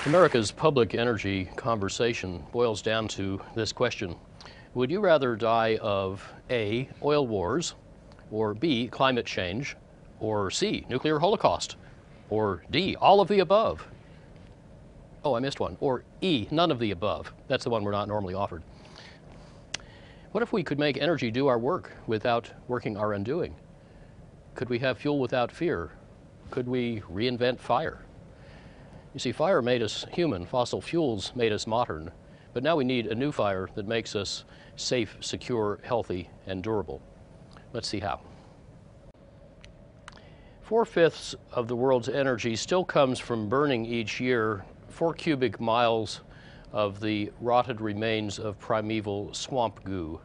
America's public energy conversation boils down to this question. Would you rather die of A, oil wars, or B, climate change, or C, nuclear holocaust, or D, all of the above? Oh, I missed one. Or E, none of the above. That's the one we're not normally offered. What if we could make energy do our work without working our undoing? Could we have fuel without fear? Could we reinvent fire? You see, fire made us human, fossil fuels made us modern, but now we need a new fire that makes us safe, secure, healthy, and durable. Let's see how. 4/5 of the world's energy still comes from burning each year 4 cubic miles of the rotted remains of primeval swamp goo.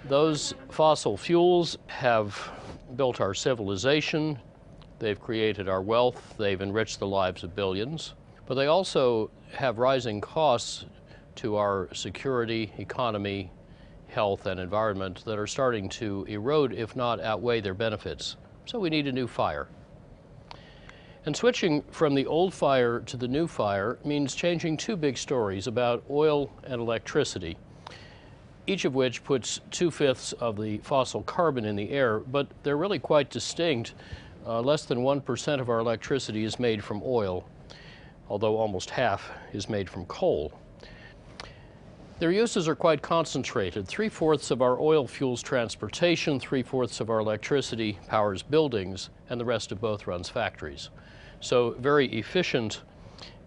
Those fossil fuels have built our civilization. They've created our wealth, they've enriched the lives of billions, but they also have rising costs to our security, economy, health, and environment that are starting to erode, if not outweigh their benefits. So we need a new fire. And switching from the old fire to the new fire means changing two big stories about oil and electricity, each of which puts 2/5 of the fossil carbon in the air, but they're really quite distinct. Less than 1% of our electricity is made from oil, although almost half is made from coal. Their uses are quite concentrated. 3/4 of our oil fuels transportation, 3/4 of our electricity powers buildings, and the rest of both runs factories. So very efficient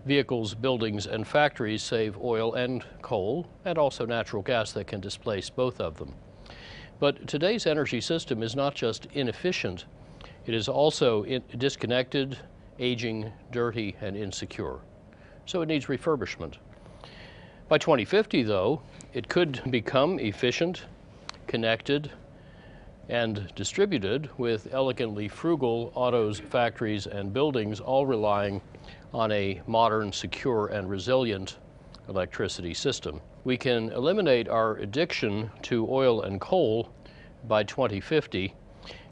vehicles, buildings, and factories save oil and coal, and also natural gas that can displace both of them. But today's energy system is not just inefficient, it is also disconnected, aging, dirty, and insecure. So it needs refurbishment. By 2050, though, it could become efficient, connected, and distributed with elegantly frugal autos, factories, and buildings, all relying on a modern, secure, and resilient electricity system. We can eliminate our addiction to oil and coal by 2050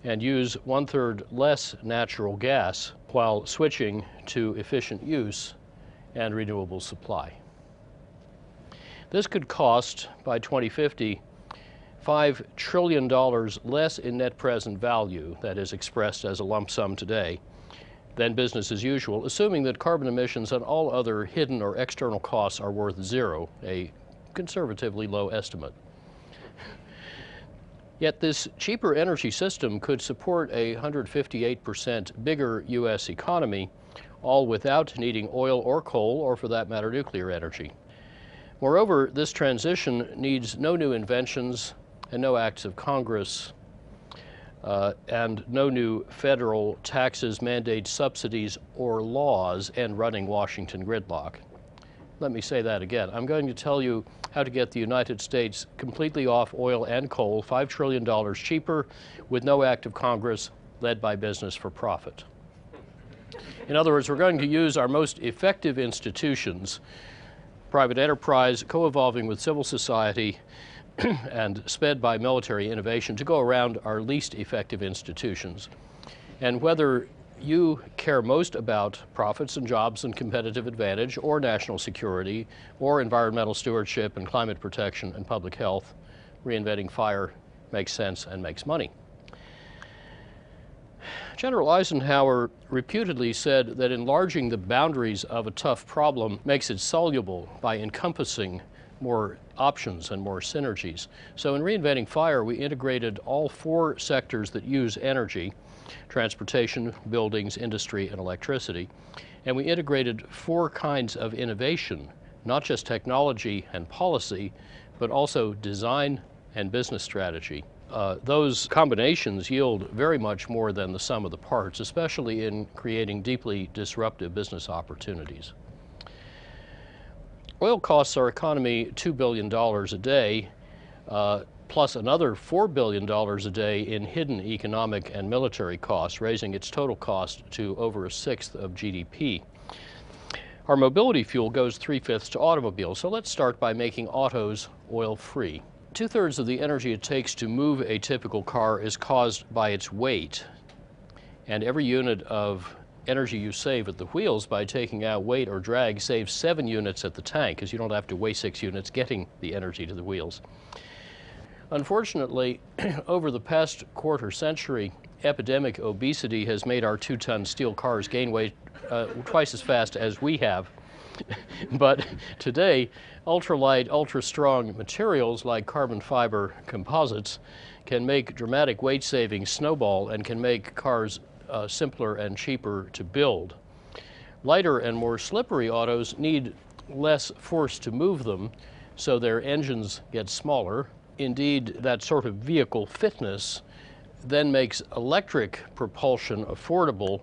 and use 1/3 less natural gas while switching to efficient use and renewable supply. This could cost, by 2050, $5 trillion less in net present value, that is expressed as a lump sum today, than business as usual, assuming that carbon emissions and all other hidden or external costs are worth zero, a conservatively low estimate. Yet this cheaper energy system could support a 158% bigger U.S. economy, all without needing oil or coal, or for that matter, nuclear energy. Moreover, this transition needs no new inventions and no acts of Congress, and no new federal taxes, mandates, subsidies, or laws and running Washington gridlock. Let me say that again. I'm going to tell you how to get the United States completely off oil and coal, $5 trillion cheaper, with no act of Congress, led by business for profit. In other words, we're going to use our most effective institutions, private enterprise, co-evolving with civil society, and sped by military innovation, to go around our least effective institutions. And whether you care most about profits and jobs and competitive advantage, or national security, or environmental stewardship and climate protection and public health, reinventing fire makes sense and makes money. General Eisenhower reputedly said that enlarging the boundaries of a tough problem makes it soluble by encompassing more options and more synergies. So in reinventing fire, we integrated all 4 sectors that use energy: transportation, buildings, industry, and electricity. And we integrated 4 kinds of innovation, not just technology and policy, but also design and business strategy. Those combinations yield very much more than the sum of the parts, especially in creating deeply disruptive business opportunities. Oil costs our economy $2 billion a day, plus another $4 billion a day in hidden economic and military costs, raising its total cost to over 1/6 of GDP. Our mobility fuel goes 3/5 to automobiles, so let's start by making autos oil-free. 2/3 of the energy it takes to move a typical car is caused by its weight, and every unit of energy you save at the wheels by taking out weight or drag saves 7 units at the tank, because you don't have to weigh 6 units getting the energy to the wheels. Unfortunately, over the past quarter century, epidemic obesity has made our 2-ton steel cars gain weight twice as fast as we have. But today, ultralight, ultra-strong materials like carbon fiber composites can make dramatic weight savings snowball and can make cars simpler and cheaper to build. Lighter and more slippery autos need less force to move them, so their engines get smaller. Indeed, that sort of vehicle fitness then makes electric propulsion affordable,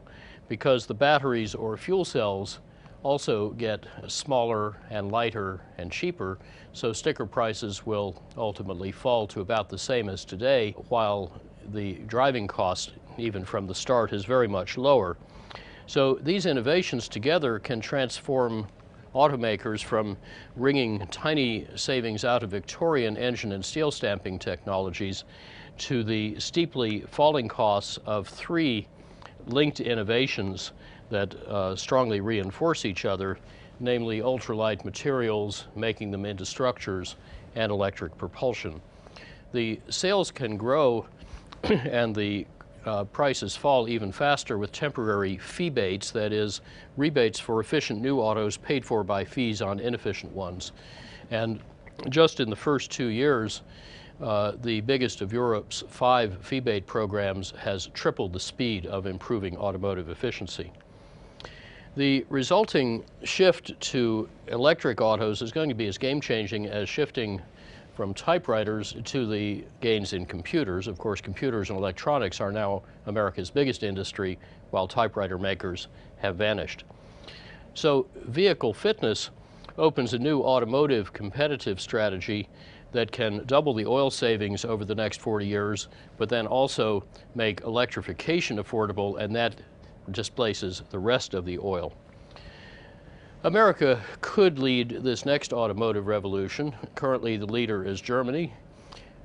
because the batteries or fuel cells also get smaller and lighter and cheaper, so sticker prices will ultimately fall to about the same as today, while the driving cost, even from the start, is very much lower. So these innovations together can transform automakers from wringing tiny savings out of Victorian engine and steel stamping technologies to the steeply falling costs of 3 linked innovations that strongly reinforce each other, namely ultralight materials, making them into structures, and electric propulsion. The sales can grow and the prices fall even faster with temporary feebates, that is, rebates for efficient new autos paid for by fees on inefficient ones. And just in the first 2 years, the biggest of Europe's 5 feebate programs has tripled the speed of improving automotive efficiency. The resulting shift to electric autos is going to be as game-changing as shifting from typewriters to the gains in computers. Of course, computers and electronics are now America's biggest industry, while typewriter makers have vanished. So vehicle fitness opens a new automotive competitive strategy that can double the oil savings over the next 40 years, but then also make electrification affordable, and that displaces the rest of the oil. America could lead this next automotive revolution. Currently, the leader is Germany.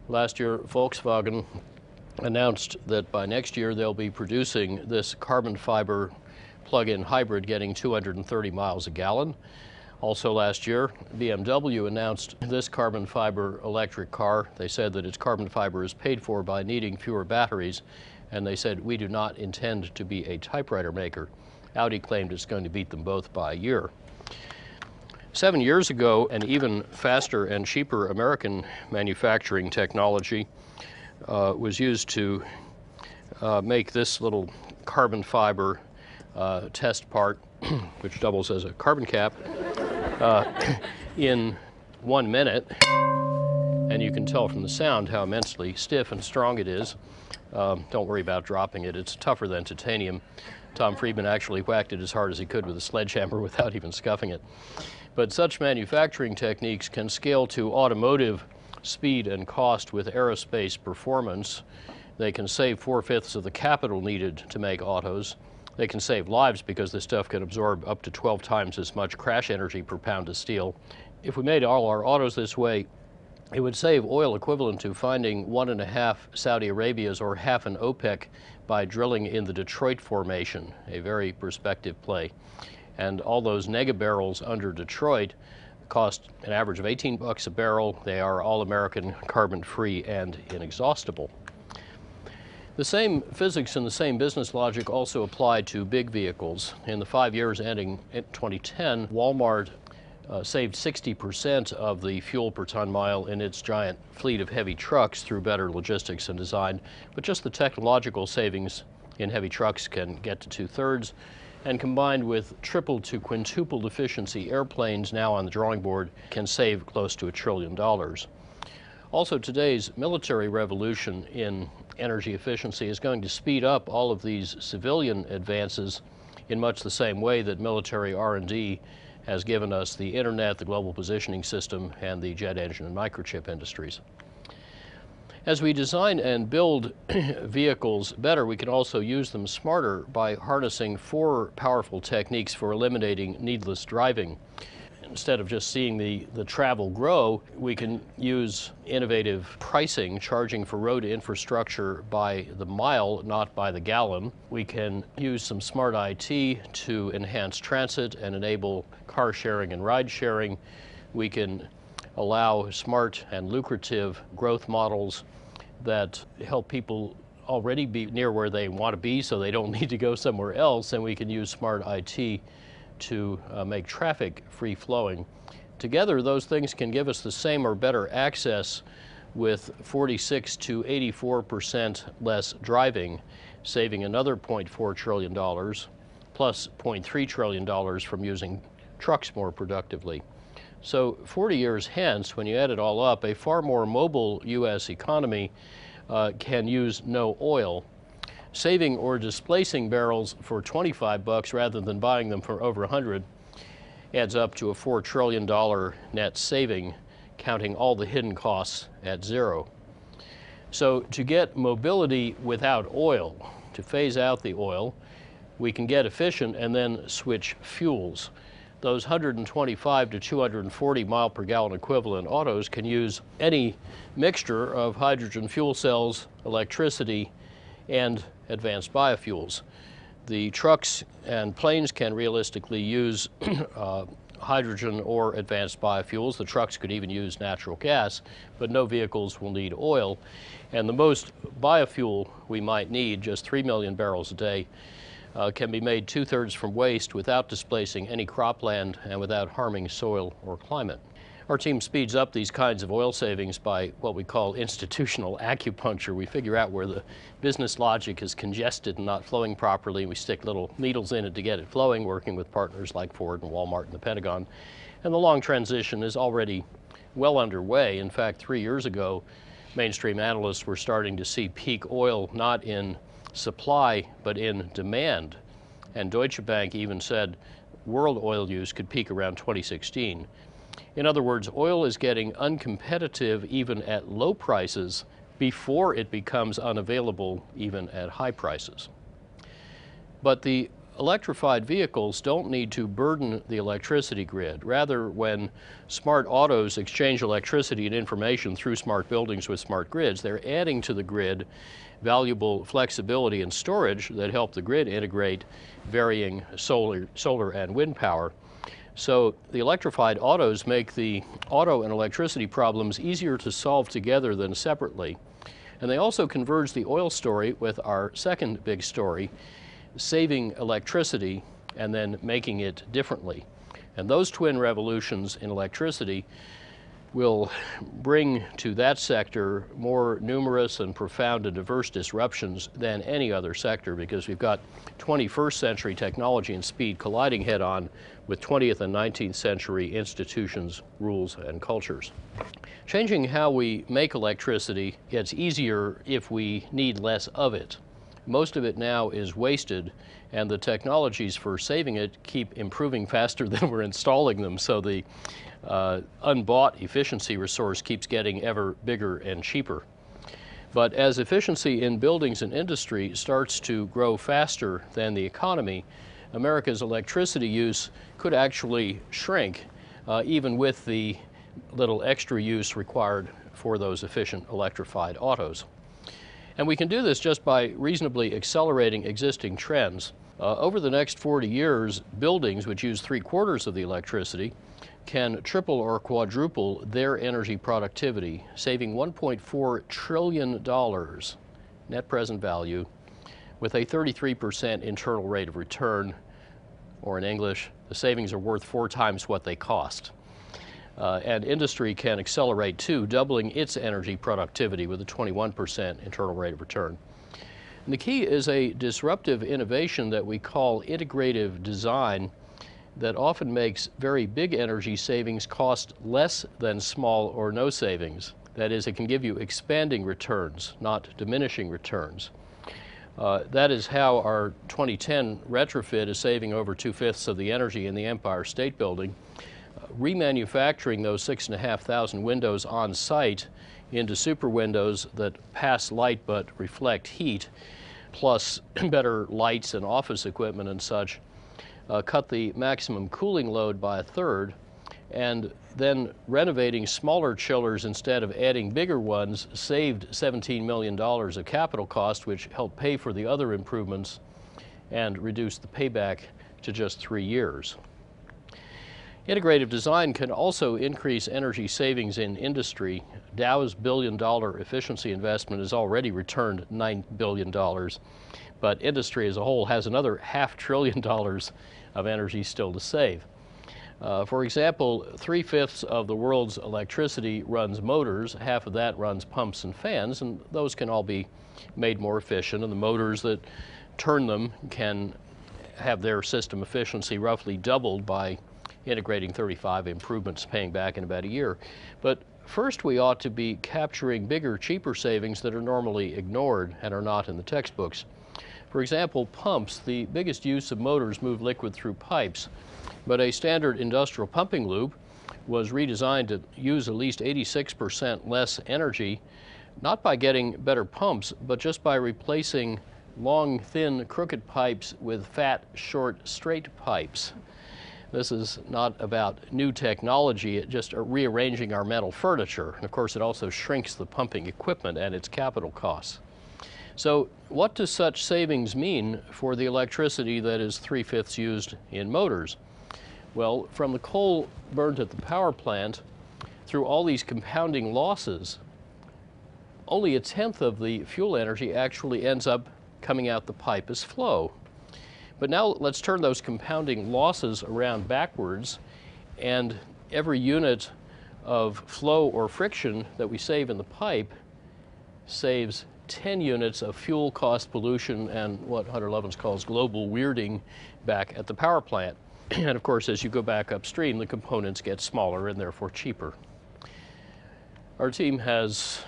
Last year, Volkswagen announced that by next year they'll be producing this carbon fiber plug-in hybrid getting 230 miles a gallon. Also last year, BMW announced this carbon fiber electric car. They said that its carbon fiber is paid for by needing fewer batteries, and they said, we do not intend to be a typewriter maker. Audi claimed it's going to beat them both by a year. 7 years ago, an even faster and cheaper American manufacturing technology was used to make this little carbon fiber test part, which doubles as a carbon cap, in 1 minute. And you can tell from the sound how immensely stiff and strong it is. Don't worry about dropping it. It's tougher than titanium. Tom Friedman actually whacked it as hard as he could with a sledgehammer without even scuffing it. But such manufacturing techniques can scale to automotive speed and cost with aerospace performance. They can save 4/5 of the capital needed to make autos. They can save lives because this stuff can absorb up to 12 times as much crash energy per pound of steel. If we made all our autos this way, it would save oil equivalent to finding 1.5 Saudi Arabias or half an OPEC by drilling in the Detroit Formation, a very prospective play. And all those nega barrels under Detroit cost an average of $18 a barrel. They are all American, carbon-free, and inexhaustible. The same physics and the same business logic also apply to big vehicles. In the 5 years ending in 2010, Walmart saved 60% of the fuel per ton mile in its giant fleet of heavy trucks through better logistics and design. But just the technological savings in heavy trucks can get to 2/3. And combined with triple to quintuple efficiency airplanes now on the drawing board, can save close to $1 trillion. Also, today's military revolution in energy efficiency is going to speed up all of these civilian advances in much the same way that military R&D has given us the internet, the global positioning system, and the jet engine and microchip industries. As we design and build vehicles better, we can also use them smarter by harnessing 4 powerful techniques for eliminating needless driving. instead of just seeing the travel grow, we can use innovative pricing, charging for road infrastructure by the mile, not by the gallon. We can use some smart IT to enhance transit and enable car sharing and ride sharing. We can allow smart and lucrative growth models that help people already be near where they want to be so they don't need to go somewhere else, and we can use smart IT to make traffic free flowing. Together, those things can give us the same or better access with 46 to 84% less driving, saving another $0.4 trillion plus $0.3 trillion from using trucks more productively. So 40 years hence, when you add it all up, a far more mobile U.S. economy can use no oil. Saving or displacing barrels for 25 bucks rather than buying them for over 100 adds up to a $4 trillion net saving, counting all the hidden costs at zero. So to get mobility without oil, to phase out the oil, we can get efficient and then switch fuels. Those 125 to 240 mile per gallon equivalent autos can use any mixture of hydrogen fuel cells, electricity, and advanced biofuels. The trucks and planes can realistically use hydrogen or advanced biofuels. The trucks could even use natural gas, but no vehicles will need oil. And the most biofuel we might need, just 3 million barrels a day, can be made 2/3 from waste without displacing any cropland and without harming soil or climate. Our team speeds up these kinds of oil savings by what we call institutional acupuncture. We figure out where the business logic is congested and not flowing properly. We stick little needles in it to get it flowing, working with partners like Ford and Walmart and the Pentagon. And the long transition is already well underway. In fact, 3 years ago, mainstream analysts were starting to see peak oil not in supply but in demand. And Deutsche Bank even said world oil use could peak around 2016. In other words, oil is getting uncompetitive even at low prices before it becomes unavailable even at high prices. But the electrified vehicles don't need to burden the electricity grid. Rather, when smart autos exchange electricity and information through smart buildings with smart grids, they're adding to the grid valuable flexibility and storage that help the grid integrate varying solar and wind power. So the electrified autos make the auto and electricity problems easier to solve together than separately. And they also converge the oil story with our second big story, saving electricity and then making it differently. And those twin revolutions in electricity will bring to that sector more numerous and profound and diverse disruptions than any other sector, because we've got 21st century technology and speed colliding head on with 20th and 19th century institutions, rules, and cultures. Changing how we make electricity gets easier if we need less of it. Most of it now is wasted, and the technologies for saving it keep improving faster than we're installing them, so the unbought efficiency resource keeps getting ever bigger and cheaper. But as efficiency in buildings and industry starts to grow faster than the economy, America's electricity use could actually shrink, even with the little extra use required for those efficient electrified autos. And we can do this just by reasonably accelerating existing trends. Over the next 40 years, buildings which use 3/4 of the electricity can triple or quadruple their energy productivity, saving $1.4 trillion net present value with a 33% internal rate of return, or in English, the savings are worth 4 times what they cost. And industry can accelerate too, doubling its energy productivity with a 21% internal rate of return. And the key is a disruptive innovation that we call integrative design that often makes very big energy savings cost less than small or no savings. That is, it can give you expanding returns, not diminishing returns. That is how our 2010 retrofit is saving over 2/5 of the energy in the Empire State Building. Remanufacturing those 6,500 windows on site into super windows that pass light but reflect heat, plus better lights and office equipment and such, cut the maximum cooling load by 1/3 And then renovating smaller chillers instead of adding bigger ones saved $17 million of capital cost, which helped pay for the other improvements and reduced the payback to just 3 years. Integrative design can also increase energy savings in industry. Dow's billion-dollar efficiency investment has already returned $9 billion, but industry as a whole has another $500 billion of energy still to save. For example, 3/5 of the world's electricity runs motors, half of that runs pumps and fans, and those can all be made more efficient, and the motors that turn them can have their system efficiency roughly doubled by integrating 35 improvements paying back in about a year. But first we ought to be capturing bigger, cheaper savings that are normally ignored and are not in the textbooks. For example, pumps. The biggest use of motors move liquid through pipes, but a standard industrial pumping loop was redesigned to use at least 86% less energy, not by getting better pumps, but just by replacing long, thin, crooked pipes with fat, short, straight pipes. This is not about new technology, it's just rearranging our metal furniture. And of course, it also shrinks the pumping equipment and its capital costs. So what does such savings mean for the electricity that is 3/5 used in motors? Well, from the coal burnt at the power plant through all these compounding losses, only 1/10 of the fuel energy actually ends up coming out the pipe as flow. But now let's turn those compounding losses around backwards, and every unit of flow or friction that we save in the pipe saves 10 units of fuel cost pollution and what Amory Lovins calls global weirding back at the power plant. And of course, as you go back upstream, the components get smaller and therefore cheaper. Our team has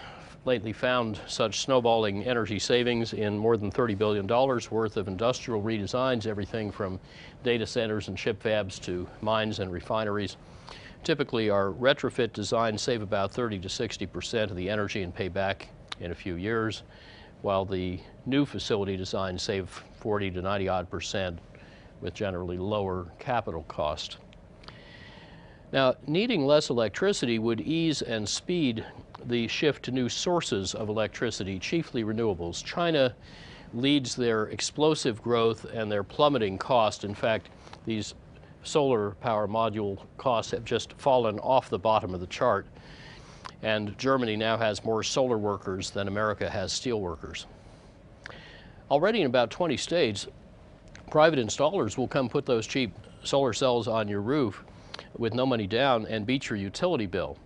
lately found such snowballing energy savings in more than $30 billion worth of industrial redesigns, everything from data centers and chip fabs to mines and refineries. Typically, our retrofit designs save about 30 to 60% of the energy and pay back in a few years, while the new facility designs save 40 to 90% with generally lower capital cost. Now, needing less electricity would ease and speed the shift to new sources of electricity, chiefly renewables. China leads their explosive growth and their plummeting cost. In fact, these solar power module costs have just fallen off the bottom of the chart. And Germany now has more solar workers than America has steel workers. Already in about 20 states, private installers will come put those cheap solar cells on your roof with no money down and beat your utility bill.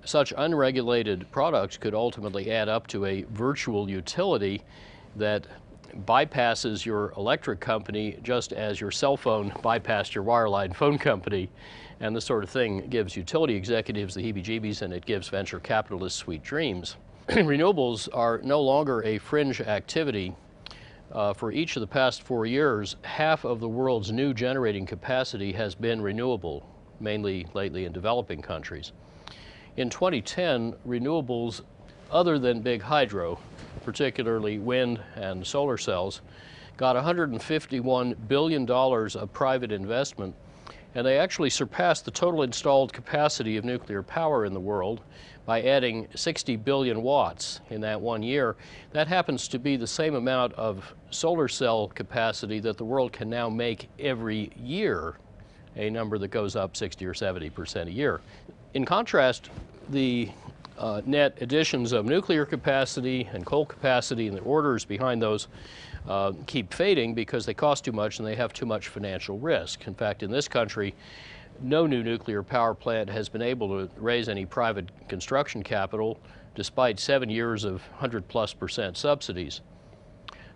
Such unregulated products could ultimately add up to a virtual utility that bypasses your electric company just as your cell phone bypassed your wireline phone company. And this sort of thing gives utility executives the heebie-jeebies, and it gives venture capitalists sweet dreams. Renewables are no longer a fringe activity. For each of the past 4 years, half of the world's new generating capacity has been renewable, mainly lately in developing countries. In 2010, renewables other than big hydro, particularly wind and solar cells, got $151 billion of private investment, and they actually surpassed the total installed capacity of nuclear power in the world by adding 60 billion watts in that 1 year. That happens to be the same amount of solar cell capacity that the world can now make every year, a number that goes up 60 or 70% a year. In contrast, the net additions of nuclear capacity and coal capacity and the orders behind those keep fading because they cost too much and they have too much financial risk. In fact, in this country, no new nuclear power plant has been able to raise any private construction capital despite 7 years of 100+% subsidies.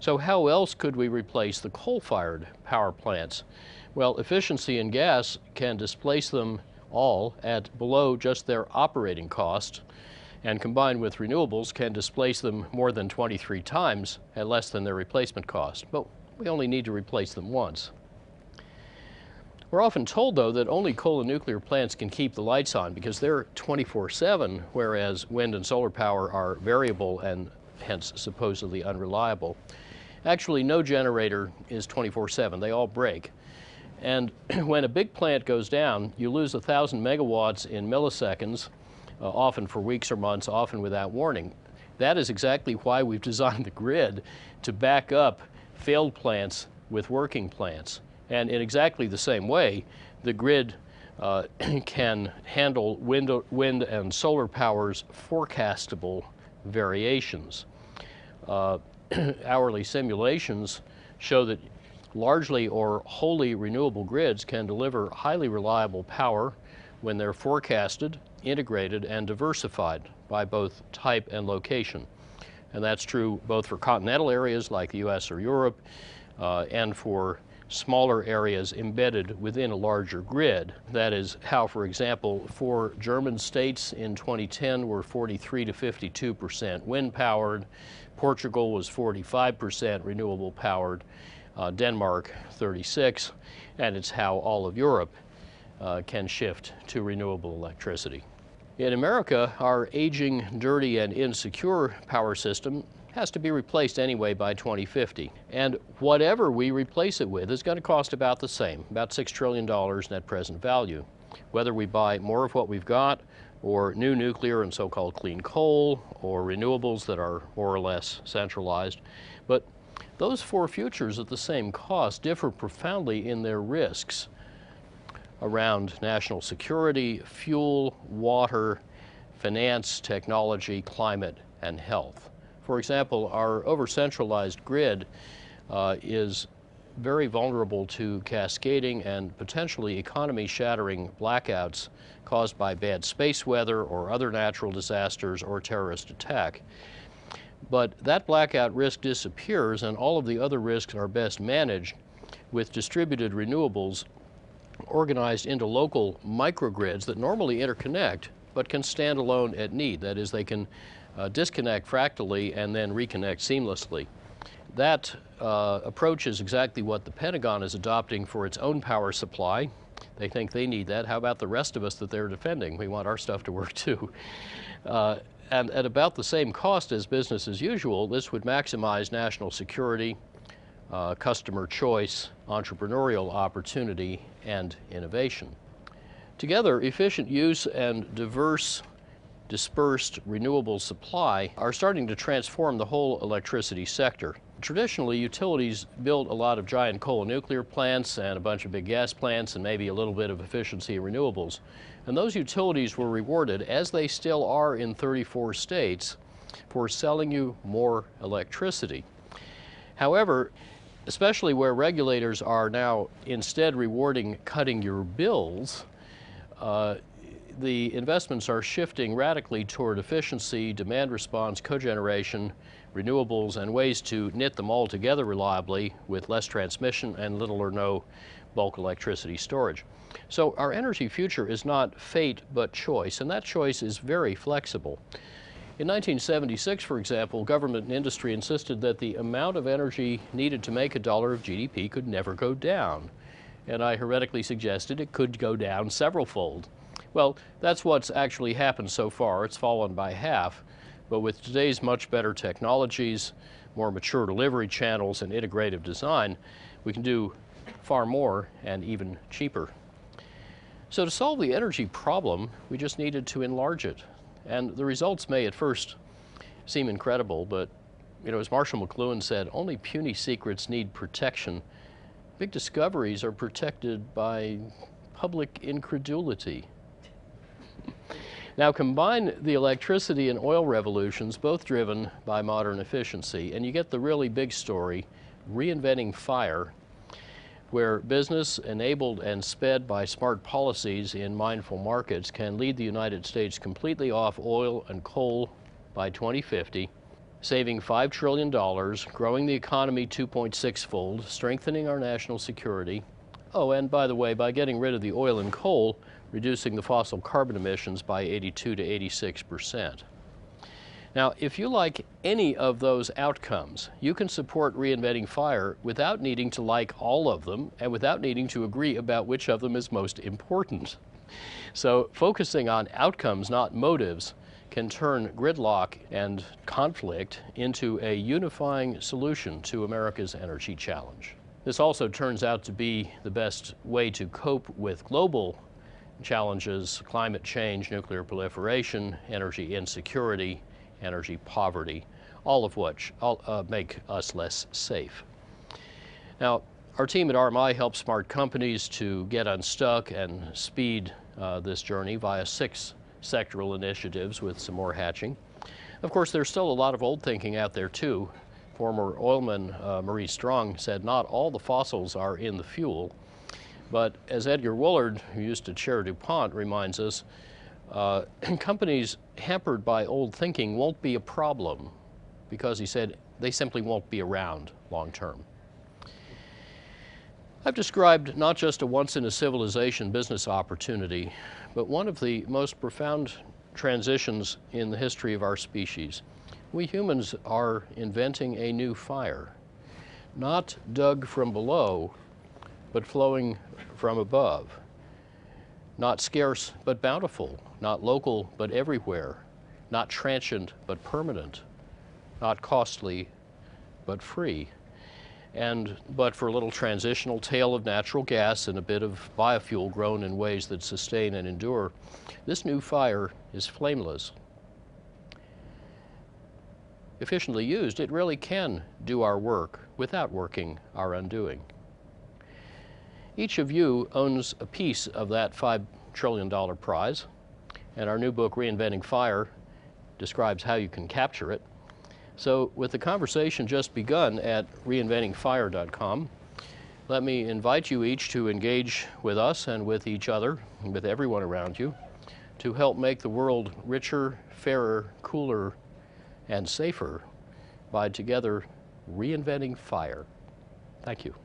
So how else could we replace the coal-fired power plants? Well, efficiency in gas can displace them all at below just their operating cost, and combined with renewables can displace them more than 23 times at less than their replacement cost. But we only need to replace them once. We're often told, though, that only coal and nuclear plants can keep the lights on because they're 24/7, whereas wind and solar power are variable and hence supposedly unreliable. Actually, no generator is 24/7. They all break. And when a big plant goes down, you lose 1,000 megawatts in milliseconds, often for weeks or months, often without warning. That is exactly why we've designed the grid to back up failed plants with working plants. And in exactly the same way, the grid can handle wind and solar power's forecastable variations. Hourly simulations show that largely or wholly renewable grids can deliver highly reliable power when they're forecasted, integrated, and diversified by both type and location. And that's true both for continental areas like the US or Europe and for smaller areas embedded within a larger grid. That is how, for example, 4 German states in 2010 were 43 to 52% wind powered, Portugal was 45% renewable powered, Denmark 36, and it's how all of Europe can shift to renewable electricity. In America, our aging, dirty, and insecure power system has to be replaced anyway by 2050. And whatever we replace it with is going to cost about the same, about $6 trillion net present value. Whether we buy more of what we've got, or new nuclear and so-called clean coal, or renewables that are more or less centralized. But those 4 futures at the same cost differ profoundly in their risks around national security, fuel, water, finance, technology, climate, and health. For example, our over-centralized grid is very vulnerable to cascading and potentially economy-shattering blackouts caused by bad space weather or other natural disasters or terrorist attack. But that blackout risk disappears, and all of the other risks are best managed with distributed renewables organized into local microgrids that normally interconnect but can stand alone at need. That is, they can disconnect fractally and then reconnect seamlessly. That approach is exactly what the Pentagon is adopting for its own power supply. They think they need that. How about the rest of us that they're defending? We want our stuff to work too. And at about the same cost as business as usual, this would maximize national security, customer choice, entrepreneurial opportunity, and innovation. Together, efficient use and diverse, dispersed renewable supply are starting to transform the whole electricity sector. Traditionally, utilities built a lot of giant coal and nuclear plants and a bunch of big gas plants and maybe a little bit of efficiency in renewables. And those utilities were rewarded, as they still are in 34 states, for selling you more electricity. However, especially where regulators are now instead rewarding cutting your bills, the investments are shifting radically toward efficiency, demand response, cogeneration, renewables, and ways to knit them all together reliably with less transmission and little or no bulk electricity storage. So our energy future is not fate but choice, and that choice is very flexible. In 1976, for example, government and industry insisted that the amount of energy needed to make $1 of GDP could never go down. And I heretically suggested it could go down several-fold. Well, that's what's actually happened so far. It's fallen by half. But with today's much better technologies, more mature delivery channels, and integrative design, we can do far more and even cheaper. So to solve the energy problem, we just needed to enlarge it. And the results may at first seem incredible, but as Marshall McLuhan said, only puny secrets need protection. Big discoveries are protected by public incredulity. Now combine the electricity and oil revolutions, both driven by modern efficiency, and you get the really big story, reinventing fire, where business enabled and sped by smart policies in mindful markets can lead the United States completely off oil and coal by 2050, saving $5 trillion, growing the economy 2.6-fold, strengthening our national security. Oh, and by the way, by getting rid of the oil and coal, reducing the fossil carbon emissions by 82 to 86%. Now, if you like any of those outcomes, you can support reinventing fire without needing to like all of them and without needing to agree about which of them is most important. So focusing on outcomes, not motives, can turn gridlock and conflict into a unifying solution to America's energy challenge. This also turns out to be the best way to cope with global challenges: climate change, nuclear proliferation, energy insecurity, energy poverty, all of which make us less safe. Now, our team at RMI helps smart companies to get unstuck and speed this journey via 6 sectoral initiatives with some more hatching. Of course, there's still a lot of old thinking out there too. Former oilman Marie Strong said not all the fossils are in the fuel, but as Edgar Woolard, who used to chair DuPont, reminds us, companies hampered by old thinking won't be a problem, because he said they simply won't be around long term. I've described not just a once-in-a-civilization business opportunity, but one of the most profound transitions in the history of our species. We humans are inventing a new fire, not dug from below, but flowing from above. Not scarce, but bountiful. Not local, but everywhere. Not transient, but permanent. Not costly, but free. But for a little transitional tale of natural gas and a bit of biofuel grown in ways that sustain and endure, this new fire is flameless. Efficiently used, it really can do our work without working our undoing. Each of you owns a piece of that $5 trillion prize, and our new book, Reinventing Fire, describes how you can capture it. So with the conversation just begun at reinventingfire.com, let me invite you each to engage with us and with each other and with everyone around you to help make the world richer, fairer, cooler, and safer by together reinventing fire. Thank you.